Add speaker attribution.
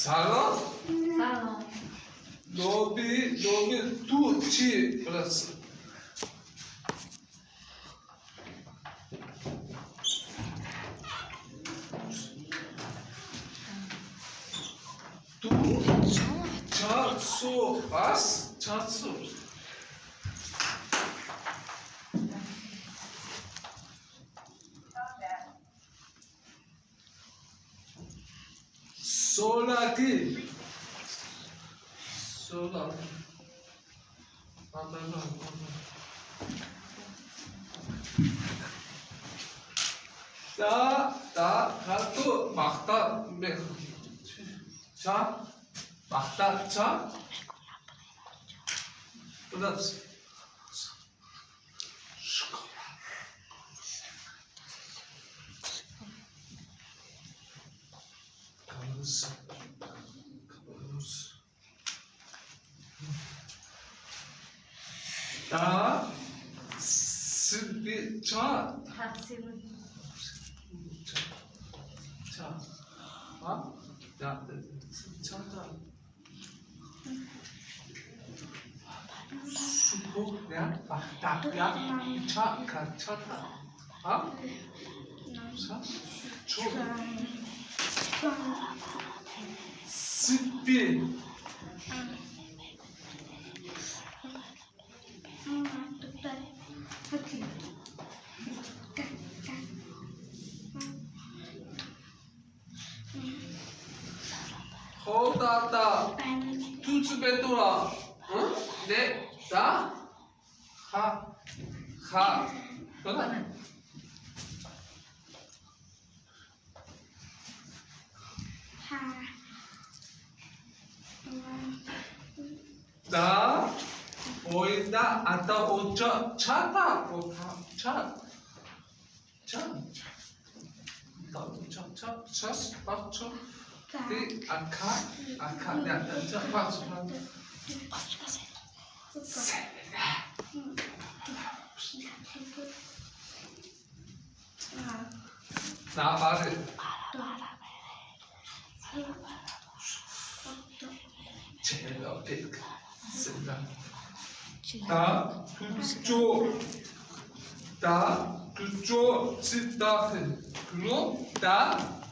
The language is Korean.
Speaker 1: Salon.
Speaker 2: Salon.
Speaker 1: Lobby, tutti burası. Tu, çarşı, as, çarşı. Solati. Sola. 가또 막다 자 막다 자 그다음 다 스비 자
Speaker 2: Hasil.
Speaker 1: 자, 아, 야, 차다. 수고, 야, 막다, 야, 차, 차다. 아, 차, 조, 스피. 호다다 투츠베토라 응? 네, 다, 하, 뭐다? 나 보인다 아따 오차 차다 오타 차 빠쳐 네 아카 네 아따 빠쳐 나 말을 제일 앞에 쓴다 다 그쪽 쓰다 그로 다